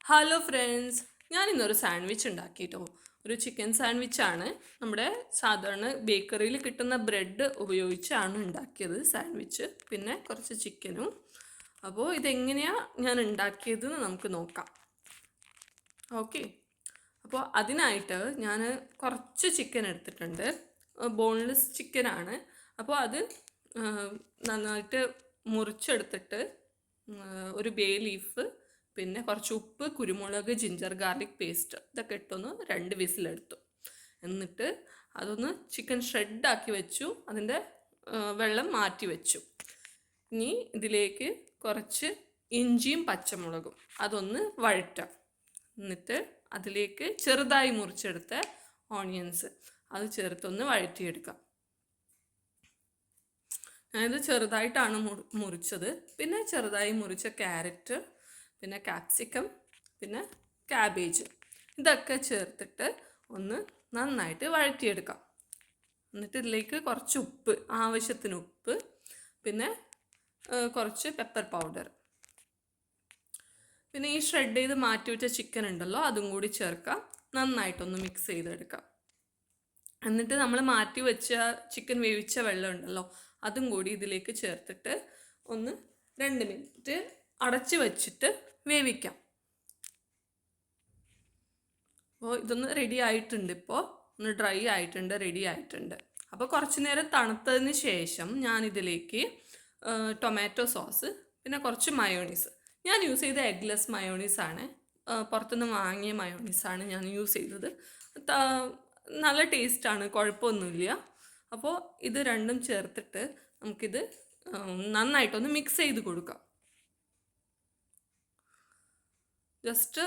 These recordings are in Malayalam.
ഹലോ ഫ്രണ്ട്സ്, ഞാൻ ഇന്നൊരു സാൻഡ്വിച്ച് ഉണ്ടാക്കിയിട്ടോ. ഒരു ചിക്കൻ സാൻഡ്വിച്ചാണ്. നമ്മുടെ സാധാരണ ബേക്കറിയിൽ കിട്ടുന്ന ബ്രെഡ് ഉപയോഗിച്ചാണ് ഉണ്ടാക്കിയത് സാൻഡ്വിച്ച്. പിന്നെ കുറച്ച് ചിക്കനും. അപ്പോൾ ഇതെങ്ങനെയാണ് ഞാൻ ഉണ്ടാക്കിയതെന്ന് നമുക്ക് നോക്കാം. ഓക്കെ, അപ്പോൾ അതിനായിട്ട് ഞാൻ കുറച്ച് ചിക്കൻ എടുത്തിട്ടുണ്ട്. ബോൺലെസ് ചിക്കനാണ്. അപ്പോൾ അത് നന്നായിട്ട് മുറിച്ചെടുത്തിട്ട് ഒരു ബേ ലീഫ്, പിന്നെ കുറച്ച് ഉപ്പ്, കുരുമുളക്, ജിഞ്ചർ ഗാർലിക് പേസ്റ്റ് ഇതൊക്കെ ഇട്ടൊന്ന് 2 വിസിലെടുത്തു. എന്നിട്ട് അതൊന്ന് ചിക്കൻ ഷ്രെഡാക്കി വെച്ചു. അതിൻ്റെ വെള്ളം മാറ്റി വെച്ചു. ഇനി ഇതിലേക്ക് കുറച്ച് ഇഞ്ചിയും പച്ചമുളകും അതൊന്ന് വഴറ്റാം. എന്നിട്ട് അതിലേക്ക് ചെറുതായി മുറിച്ചെടുത്ത ഓണിയൻസ് അത് ചേർത്തൊന്ന് വഴറ്റിയെടുക്കാം. ഞാനിത് ചെറുതായിട്ടാണ് മുറിച്ചത്. പിന്നെ ചെറുതായി മുറിച്ച ക്യാരറ്റ്, പിന്നെ ക്യാപ്സിക്കം, പിന്നെ ക്യാബേജ് ഇതൊക്കെ ചേർത്തിട്ട് ഒന്ന് നന്നായിട്ട് വഴറ്റിയെടുക്കാം. എന്നിട്ട് ഇതിലേക്ക് കുറച്ച് ഉപ്പ്, ആവശ്യത്തിന് ഉപ്പ്, പിന്നെ കുറച്ച് പെപ്പർ പൗഡർ, പിന്നെ ഈ ഷ്രെഡ് ചെയ്ത് മാറ്റി വെച്ച ചിക്കൻ ഉണ്ടല്ലോ അതും കൂടി ചേർക്കാം. നന്നായിട്ടൊന്ന് മിക്സ് ചെയ്തെടുക്കാം. എന്നിട്ട് നമ്മൾ മാറ്റി വെച്ച ചിക്കൻ വേവിച്ച വെള്ളം ഉണ്ടല്ലോ അതും കൂടി ഇതിലേക്ക് ചേർത്തിട്ട് ഒന്ന് 2 മിനിറ്റ് അടച്ച് വെച്ചിട്ട് വേവിക്കാം. അപ്പോൾ ഇതൊന്ന് റെഡി ആയിട്ടുണ്ട്. ഇപ്പോൾ ഒന്ന് ഡ്രൈ ആയിട്ടുണ്ട്, റെഡി ആയിട്ടുണ്ട്. അപ്പോൾ കുറച്ച് നേരം തണുത്തതിന് ശേഷം ഞാനിതിലേക്ക് ടൊമാറ്റോ സോസ്, പിന്നെ കുറച്ച് മയോണീസ്, ഞാൻ യൂസ് ചെയ്ത എഗ്ലെസ് മയോണീസാണ്. പുറത്തുനിന്ന് വാങ്ങിയ മയോണീസാണ് ഞാൻ യൂസ് ചെയ്തത്. നല്ല ടേസ്റ്റാണ്, കുഴപ്പമൊന്നുമില്ല. അപ്പോൾ ഇത് രണ്ടും ചേർത്തിട്ട് നമുക്കിത് നന്നായിട്ടൊന്ന് മിക്സ് ചെയ്ത് കൊടുക്കാം. ജസ്റ്റ്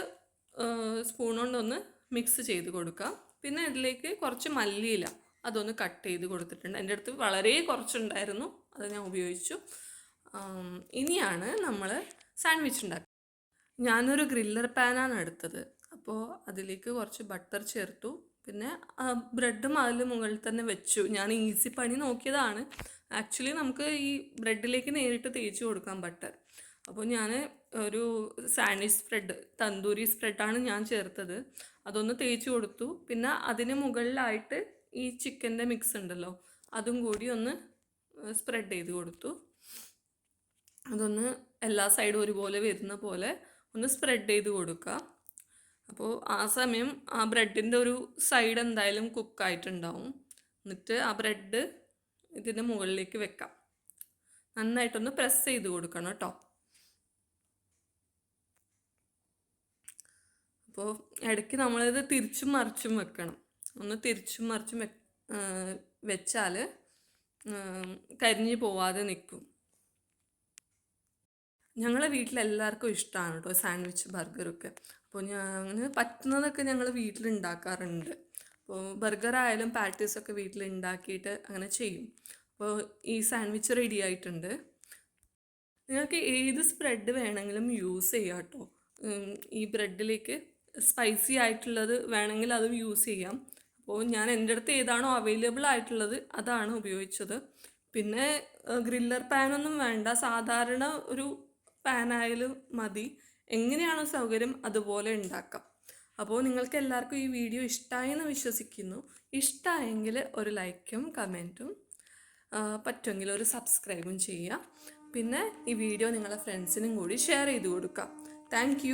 സ്പൂൺ കൊണ്ടൊന്ന് മിക്സ് ചെയ്ത് കൊടുക്കാം. പിന്നെ ഇതിലേക്ക് കുറച്ച് മല്ലിയില അതൊന്ന് കട്ട് ചെയ്ത് കൊടുത്തിട്ടുണ്ട്. എൻ്റെ അടുത്ത് വളരെ കുറച്ചുണ്ടായിരുന്നു, അത് ഞാൻ ഉപയോഗിച്ചു. ഇനിയാണ് നമ്മൾ സാൻഡ്വിച്ച് ഉണ്ടാക്കുക. ഞാനൊരു ഗ്രില്ലർ പാനാണ് എടുത്തത്. അപ്പോൾ അതിലേക്ക് കുറച്ച് ബട്ടർ ചേർത്തു. പിന്നെ ബ്രെഡും അതിൽ മുകളിൽ തന്നെ വെച്ചു. ഞാൻ ഈസി പണി നോക്കിയതാണ്. ആക്ച്വലി നമുക്ക് ഈ ബ്രെഡിലേക്ക് നേരിട്ട് തേച്ച് കൊടുക്കാം ബട്ടർ. അപ്പോൾ ഞാൻ ഒരു സാൻഡ്വിച്ച് സ്പ്രെഡ്, തന്തൂരി സ്പ്രെഡാണ് ഞാൻ ചേർത്തത്. അതൊന്ന് തേച്ച് കൊടുത്തു. പിന്നെ അതിന് മുകളിലായിട്ട് ഈ ചിക്കൻ്റെ മിക്സ് ഉണ്ടല്ലോ അതും കൂടി ഒന്ന് സ്പ്രെഡ് ചെയ്ത് കൊടുത്തു. അതൊന്ന് എല്ലാ സൈഡും ഒരുപോലെ വരുന്ന പോലെ ഒന്ന് സ്പ്രെഡ് ചെയ്ത് കൊടുക്കുക. അപ്പോൾ ആ സമയം ആ ബ്രെഡിൻ്റെ ഒരു സൈഡ് എന്തായാലും കുക്കായിട്ടുണ്ടാവും. എന്നിട്ട് ആ ബ്രെഡ് ഇതിൻ്റെ മുകളിലേക്ക് വെക്കാം. നന്നായിട്ടൊന്ന് പ്രസ് ചെയ്ത് കൊടുക്കണം കേട്ടോ. അപ്പോൾ ഇടയ്ക്ക് നമ്മളിത് തിരിച്ചും മറിച്ചും വെക്കണം. ഒന്ന് തിരിച്ചും മറിച്ചും വെച്ചാൽ കരിഞ്ഞു പോവാതെ നിൽക്കും. ഞങ്ങളെ വീട്ടിലെല്ലാവർക്കും ഇഷ്ടമാണ് കേട്ടോ സാൻഡ്വിച്ച്, ബർഗറൊക്കെ. അപ്പോൾ ഞാൻ പറ്റുന്നതൊക്കെ ഞങ്ങൾ വീട്ടിലുണ്ടാക്കാറുണ്ട്. അപ്പോൾ ബർഗറായാലും പാറ്റീസൊക്കെ വീട്ടിലുണ്ടാക്കിയിട്ട് അങ്ങനെ ചെയ്യും. അപ്പോൾ ഈ സാൻഡ്വിച്ച് റെഡി ആയിട്ടുണ്ട്. നിങ്ങൾക്ക് ഏത് സ്പ്രെഡ് വേണമെങ്കിലും യൂസ് ചെയ്യാം കേട്ടോ. ഈ ബ്രെഡിലേക്ക് സ്പൈസി ആയിട്ടുള്ളത് വേണമെങ്കിൽ അതും യൂസ് ചെയ്യാം. അപ്പോൾ ഞാൻ എൻ്റെ അടുത്ത് ഏതാണോ അവൈലബിൾ ആയിട്ടുള്ളത് അതാണ് ഉപയോഗിച്ചത്. പിന്നെ ഗ്രില്ലർ പാനൊന്നും വേണ്ട, സാധാരണ ഒരു പാനായാലും മതി. എങ്ങനെയാണോ സൗകര്യം അതുപോലെ ഉണ്ടാക്കാം. അപ്പോൾ നിങ്ങൾക്ക് എല്ലാവർക്കും ഈ വീഡിയോ ഇഷ്ടമായെന്ന് വിശ്വസിക്കുന്നു. ഇഷ്ടമായെങ്കിൽ ഒരു ലൈക്കും കമൻറ്റും, പറ്റുമെങ്കിൽ ഒരു സബ്സ്ക്രൈബും ചെയ്യുക. പിന്നെ ഈ വീഡിയോ നിങ്ങളുടെ ഫ്രണ്ട്സിനും കൂടി ഷെയർ ചെയ്ത് കൊടുക്കുക. താങ്ക്